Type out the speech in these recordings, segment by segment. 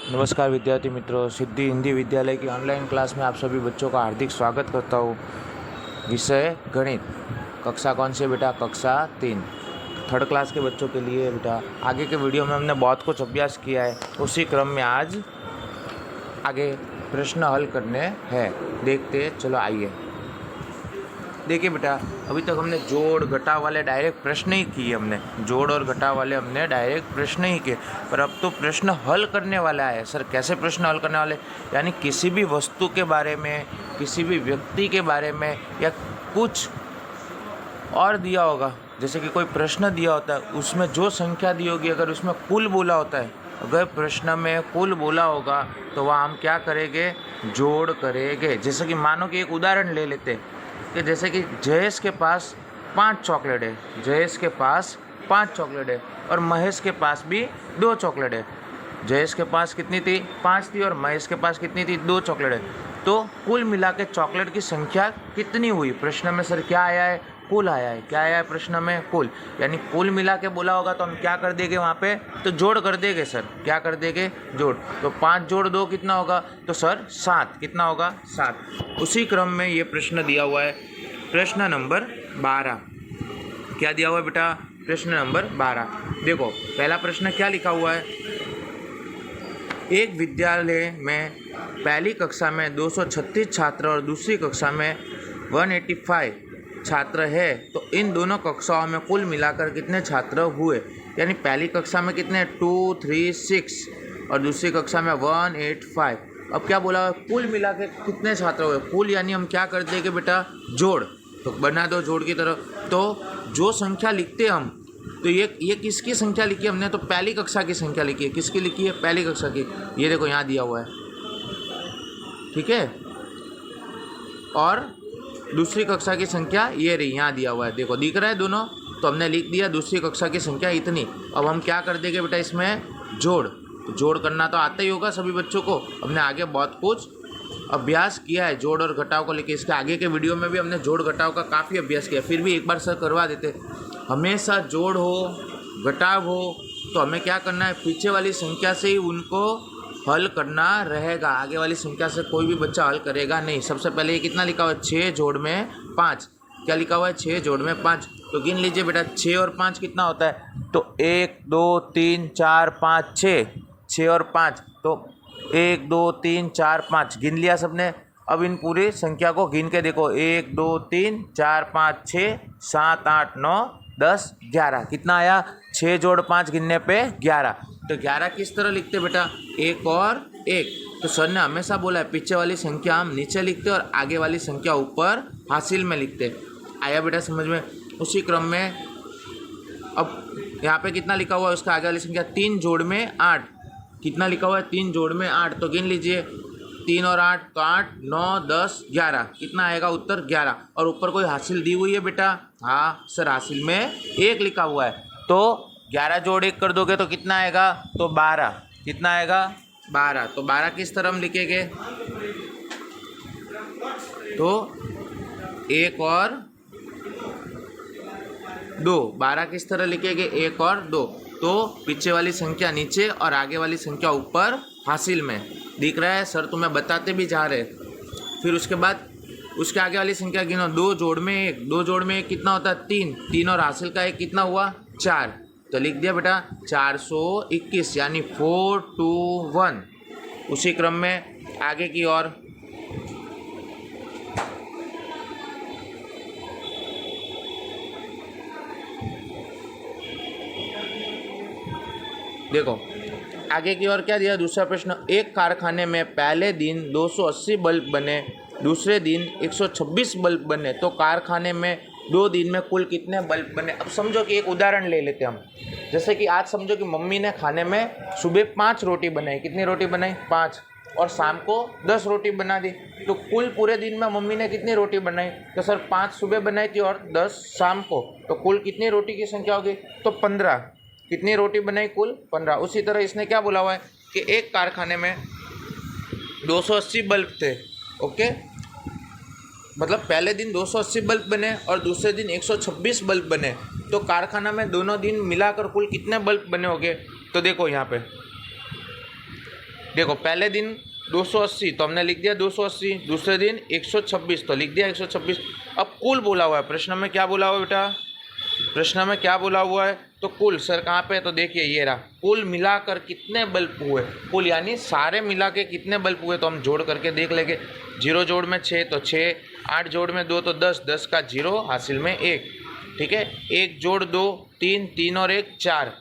नमस्कार विद्यार्थी मित्रों, सिद्धि हिंदी विद्यालय की ऑनलाइन क्लास में आप सभी बच्चों का हार्दिक स्वागत करता हूँ। विषय गणित, कक्षा कौन सी बेटा? कक्षा 3, थर्ड क्लास के बच्चों के लिए बेटा। आगे के वीडियो में हमने बहुत कुछ अभ्यास किया है, उसी क्रम में आज आगे प्रश्न हल करने हैं। देखते चलो, आइए। देखिए बेटा, अभी तक हमने जोड़ घटाव वाले डायरेक्ट प्रश्न ही किए। हमने जोड़ और घटाव वाले हमने डायरेक्ट प्रश्न ही किए, पर अब तो प्रश्न हल करने वाला है। सर कैसे प्रश्न हल करने वाले? यानी किसी भी वस्तु के बारे में, किसी भी व्यक्ति के बारे में, या कुछ और दिया होगा, जैसे कि कोई प्रश्न दिया होता है, उसमें जो संख्या दी होगी, अगर उसमें कुल बोला होता है, अगर प्रश्न में कुल बोला होगा तो वह हम क्या करेंगे? जोड़ करेंगे। जैसे कि मानो कि एक उदाहरण ले लेते हैं कि जैसे कि जयेश के पास 5 चॉकलेट है, जयेश के पास 5 चॉकलेट है और महेश के पास भी 2 चॉकलेट है। जयेश के पास कितनी थी? 5 थी, और महेश के पास कितनी थी? 2 चॉकलेट है। तो कुल मिला के चॉकलेट की संख्या कितनी हुई? प्रश्न में सर क्या आया है? कुल आया है। क्या आया है प्रश्न में? कुल। यानी कुल मिला के बोला होगा तो हम क्या कर देंगे वहाँ पे? तो जोड़ कर देंगे सर। क्या कर देंगे? जोड़। तो 5 जोड़ 2 कितना होगा? तो सर 7। कितना होगा? 7। उसी क्रम में ये प्रश्न दिया हुआ है, प्रश्न नंबर 12। क्या दिया हुआ है बेटा? प्रश्न नंबर 12। देखो पहला प्रश्न क्या लिखा हुआ है? एक विद्यालय में पहली कक्षा में 236 छात्र और दूसरी कक्षा में 185 छात्र है, तो इन दोनों कक्षाओं में कुल मिलाकर कितने छात्र हुए? यानी पहली कक्षा में कितने? 2, 3, 6 और दूसरी कक्षा में 185। अब क्या बोला? कुल मिला के कितने छात्र हुए? कुल यानी हम क्या कर देंगे बेटा? जोड़। तो बना दो जोड़ की तरफ। तो जो संख्या लिखते हम, तो ये किसकी संख्या लिखी है हमने? तो पहली कक्षा की संख्या लिखी है। किसकी लिखी है? पहली कक्षा की। ये देखो यहाँ दिया हुआ है, ठीक है। और दूसरी कक्षा की संख्या ये रही, यहाँ दिया हुआ है, देखो दिख रहा है दोनों। तो हमने लिख दिया दूसरी कक्षा की संख्या इतनी। अब हम क्या कर देंगे बेटा? इसमें जोड़। तो जोड़ करना तो आता ही होगा सभी बच्चों को। हमने आगे बहुत कुछ अभ्यास किया है जोड़ और घटाव को लेकर। इसके आगे के वीडियो में भी हमने जोड़ घटाव का काफ़ी अभ्यास किया, फिर भी एक बार सर करवा देते। हमेशा जोड़ हो, घटाव हो, तो हमें क्या करना है? पीछे वाली संख्या से ही उनको हल करना रहेगा। आगे वाली संख्या से कोई भी बच्चा हल करेगा नहीं। सबसे पहले ये कितना लिखा हुआ है? 6 जोड़ में 5। क्या लिखा हुआ है? 6 जोड़ में 5। तो गिन लीजिए बेटा, 6 और 5 कितना होता है? तो 1, 2, 3, 4, 5, 6। 6 और 5 तो 1, 2, 3, 4, 5 गिन लिया सबने। अब इन पूरी संख्या को गिन के देखो, 1, 2, 3, 4, 5, 6, 7, 8, 9, 10, 11। कितना आया? 6 जोड़ 5 गिनने पे 11। तो 11 किस तरह लिखते बेटा? 1 और 1। तो सर ने हमेशा बोला है पीछे वाली संख्या हम नीचे लिखते और आगे वाली संख्या ऊपर हासिल में लिखते। आया बेटा समझ में? उसी क्रम में अब यहाँ पे कितना लिखा हुआ है? उसका आगे वाली संख्या 3 जोड़ में 8। कितना लिखा हुआ है? 3 जोड़ में 8। तो गिन लीजिए, 3 और 8 तो 8, 9, 10, 11। कितना आएगा उत्तर? 11। और ऊपर कोई हासिल दी हुई है बेटा? हाँ सर, हासिल में 1 लिखा हुआ है। तो 11 जोड़ 1 कर दोगे तो कितना आएगा? तो 12। कितना आएगा? 12। तो 12 किस तरह हम लिखेंगे? तो 1 और 2। 12 किस तरह लिखेंगे? 1 और 2। तो पीछे वाली संख्या नीचे और आगे वाली संख्या ऊपर हासिल में। दिख रहा है सर? तुम्हें बताते भी जा रहे। फिर उसके बाद उसके आगे वाली संख्या गिनो। 2 जोड़ में 1। 2 जोड़ में 1 कितना होता है? 3। 3 और हासिल का 1 कितना हुआ? 4। तो लिख दिया बेटा 421, यानी 421। उसी क्रम में आगे की ओर देखो, आगे की ओर क्या दिया? दूसरा प्रश्न, एक कारखाने में पहले दिन 280 बल्ब बने, दूसरे दिन 126 बल्ब बने, तो कारखाने में 2 दिन में कुल कितने बल्ब बने? अब समझो कि एक उदाहरण ले लेते हम। जैसे कि आज समझो कि मम्मी ने खाने में सुबह 5 रोटी बनाई। कितनी रोटी बनाई? 5। और शाम को 10 रोटी बना दी। तो कुल पूरे दिन में मम्मी ने कितनी रोटी बनाई? तो सर 5 सुबह बनाई थी और 10 शाम को। तो कुल कितनी रोटी की संख्या होगी? तो 15। कितनी रोटी बनाई? कुल 15। उसी तरह इसने क्या बोला हुआ है कि एक कारखाने में 280 बल्ब थे। ओके, मतलब पहले दिन 280 बल्ब बने और दूसरे दिन 126 बल्ब बने। तो कारखाना में दोनों दिन मिलाकर कुल कितने बल्ब बने होंगे? तो देखो यहाँ पे देखो पहले दिन 280 तो हमने लिख दिया 280, दूसरे दिन 126 तो लिख दिया 126। अब कुल बोला हुआ है, प्रश्न में क्या बोला हुआ है बेटा, प्रश्न में क्या बोला हुआ है, तो कुल सर कहाँ पे है, तो देखिए ये रहा, कुल मिलाकर कितने बल्ब हुए, कुल यानी सारे मिला के कितने बल्ब हुए, तो हम जोड़ करके देख लेंगे। 0 जोड़ में 6 तो 6, 8 जोड़ में 2 तो 10, 10 का 0 हासिल में 1, ठीक है। 1 जोड़ 2 3, 3 और 1 4,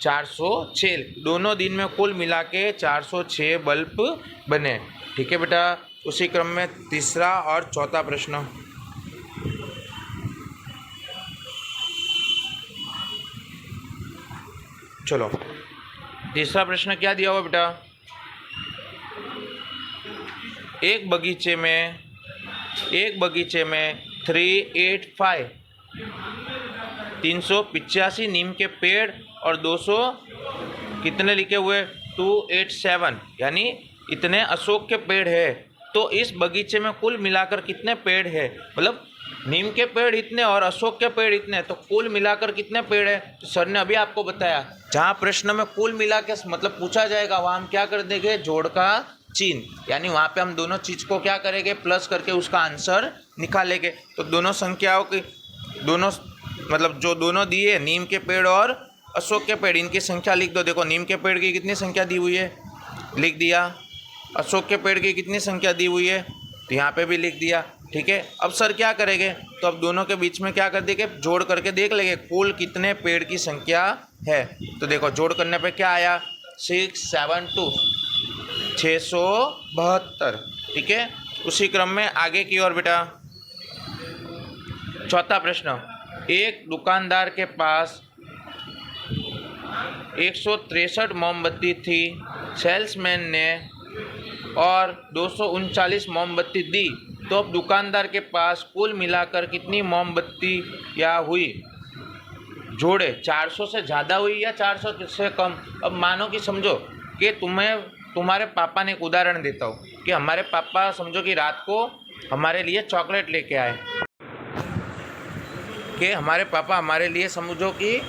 406, दोनों दिन में कुल मिला के 406 बल्ब बने, ठीक है बेटा। उसी क्रम में तीसरा और चौथा प्रश्न, चलो तीसरा प्रश्न क्या दिया हुआ बेटा, एक बगीचे में 385 385 नीम के पेड़ और 200 कितने लिखे हुए 287 यानी इतने अशोक के पेड़ है। तो इस बगीचे में कुल मिलाकर कितने पेड़ है, मतलब नीम के पेड़ इतने और अशोक के पेड़ इतने, तो कुल मिलाकर कितने पेड़ है। तो सर ने अभी आपको बताया, जहाँ प्रश्न में कुल मिला के मतलब पूछा जाएगा वहाँ हम क्या कर देंगे, जोड़ का चिन्ह, यानी वहाँ पे हम दोनों चीज़ को क्या करेंगे, प्लस करके उसका आंसर निकालेंगे। तो दोनों संख्याओं की दोनों मतलब जो दोनों दिए नीम के पेड़ और अशोक के पेड़, इनकी संख्या लिख दो। देखो नीम के पेड़ की कितनी संख्या दी हुई है, लिख दिया। अशोक के पेड़ की कितनी संख्या दी हुई है, तो यहाँ पे भी लिख दिया, ठीक है। अब सर क्या करेंगे, तो अब दोनों के बीच में क्या कर देंगे, जोड़ करके देख लेंगे कुल कितने पेड़ की संख्या है। तो देखो जोड़ करने पे क्या आया, 672 672, ठीक है। उसी क्रम में आगे की ओर बेटा चौथा प्रश्न, एक दुकानदार के पास 163 मोमबत्ती थी, सेल्समैन ने और 239 मोमबत्ती दी, तो अब दुकानदार के पास कुल मिलाकर कितनी मोमबत्ती या हुई, जोड़े 400 से ज़्यादा हुई या 400 से कम। अब मानो कि समझो कि तुम्हारे पापा ने, एक उदाहरण देता हूँ कि हमारे पापा समझो कि रात को हमारे लिए चॉकलेट लेके आए, कि हमारे पापा हमारे लिए समझो कि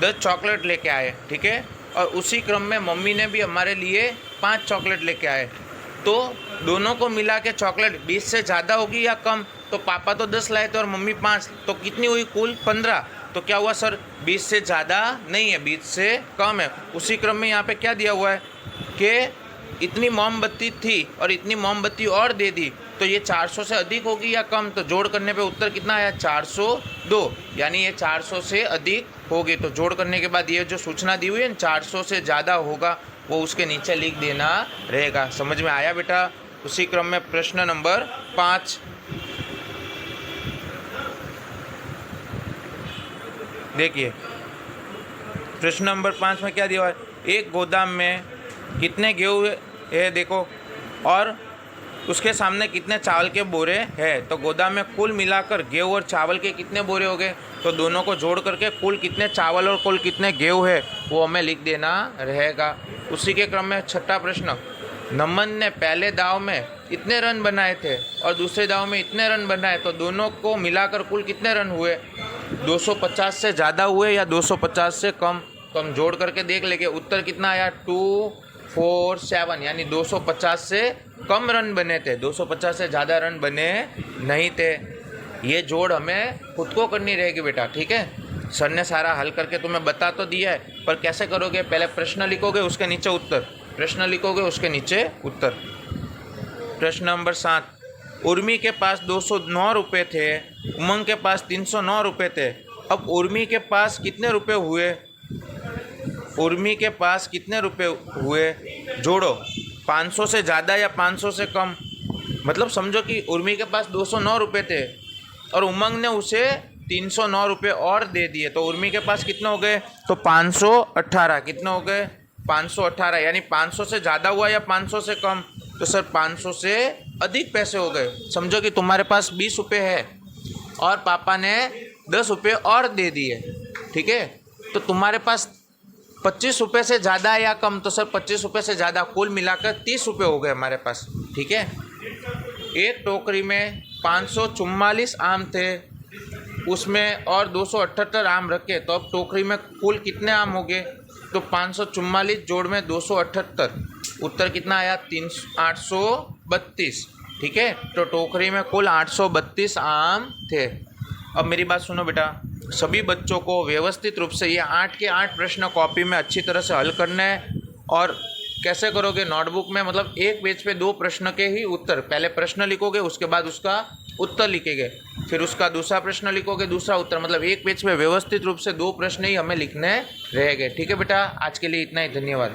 10 चॉकलेट लेके आए, ठीक है। और उसी क्रम में मम्मी ने भी हमारे लिए 5 चॉकलेट लेके आए, तो दोनों को मिला के चॉकलेट 20 से ज़्यादा होगी या कम। तो पापा तो 10 लाए थे और मम्मी 5, तो कितनी हुई कुल 15। तो क्या हुआ सर, 20 से ज़्यादा नहीं है, 20 से कम है। उसी क्रम में यहाँ पे क्या दिया हुआ है कि इतनी मोमबत्ती थी और इतनी मोमबत्ती और दे दी, तो ये 400 से अधिक होगी या कम। तो जोड़ करने पे उत्तर कितना आया, 402, यानी ये 400 से अधिक होगी। तो जोड़ करने के बाद ये जो सूचना दी हुई है 400 से ज़्यादा होगा, वो उसके नीचे लिख देना रहेगा। समझ में आया बेटा। उसी क्रम में प्रश्न नंबर 5, देखिए प्रश्न नंबर 5 में क्या दिया हुआ है, एक गोदाम में कितने गेहूँ है देखो, और उसके सामने कितने चावल के बोरे हैं। तो गोदाम में कुल मिलाकर गेहूँ और चावल के कितने बोरे हो गए, तो दोनों को जोड़ करके कुल कितने चावल और कुल कितने गेहूँ है वो हमें लिख देना रहेगा। उसी के क्रम में छठा प्रश्न, नमन ने पहले दाव में इतने रन बनाए थे और दूसरे दाव में इतने रन बनाए, तो दोनों को मिलाकर कुल कितने रन हुए, 250 से ज़्यादा हुए या 250 से कम। तो हम जोड़ करके देख लेंगे, उत्तर कितना आया 247, यानी 250 से कम रन बने थे, 250 से ज़्यादा रन बने नहीं थे। ये जोड़ हमें खुद को करनी रहेगी बेटा, ठीक है। सर ने सारा हल करके तुम्हें बता तो दिया है, पर कैसे करोगे, पहले प्रश्न लिखोगे उसके नीचे उत्तर, प्रश्न लिखोगे उसके नीचे उत्तर। प्रश्न नंबर 7, उर्मी के पास 209 रुपये थे, उमंग के पास 309 रुपये थे। अब उर्मी के पास कितने रुपये हुए, उर्मी के पास कितने रुपये हुए, जोड़ो 500 से ज़्यादा या 500 से कम। मतलब समझो कि उर्मी के पास 209 रुपये थे और उमंग ने उसे 309 रुपये और दे दिए, तो उर्मी के पास कितने हो गए, तो 518। कितने हो गए, 518, यानी 500 से ज़्यादा हुआ या 500 से कम, तो सर 500 से अधिक पैसे हो गए। समझो कि तुम्हारे पास 20 रुपये है और पापा ने 10 रुपये और दे दिए, ठीक है। तो तुम्हारे पास 25 रुपये से ज़्यादा या कम, तो सर 25 रुपये से ज़्यादा, कुल मिलाकर 30 रुपये हो गए हमारे पास, ठीक है। एक टोकरी में 544 आम थे, उसमें और 278 आम रखे, तो अब टोकरी में कुल कितने आम हो गए, तो 544 जोड़ में 278, उत्तर कितना आया 832। ठीक है, तो टोकरी में कुल 832 आम थे। अब मेरी बात सुनो बेटा, सभी बच्चों को व्यवस्थित रूप से ये 8 के 8 प्रश्न कॉपी में अच्छी तरह से हल करने हैं। और कैसे करोगे, नोटबुक में मतलब एक पेज पे 2 प्रश्न के ही उत्तर, पहले प्रश्न लिखोगे उसके बाद उसका उत्तर लिखेंगे, फिर उसका दूसरा प्रश्न लिखोगे दूसरा उत्तर, मतलब एक पेज पे व्यवस्थित रूप से 2 प्रश्न ही हमें लिखने रहेंगे। ठीक है बेटा, आज के लिए इतना ही, धन्यवाद।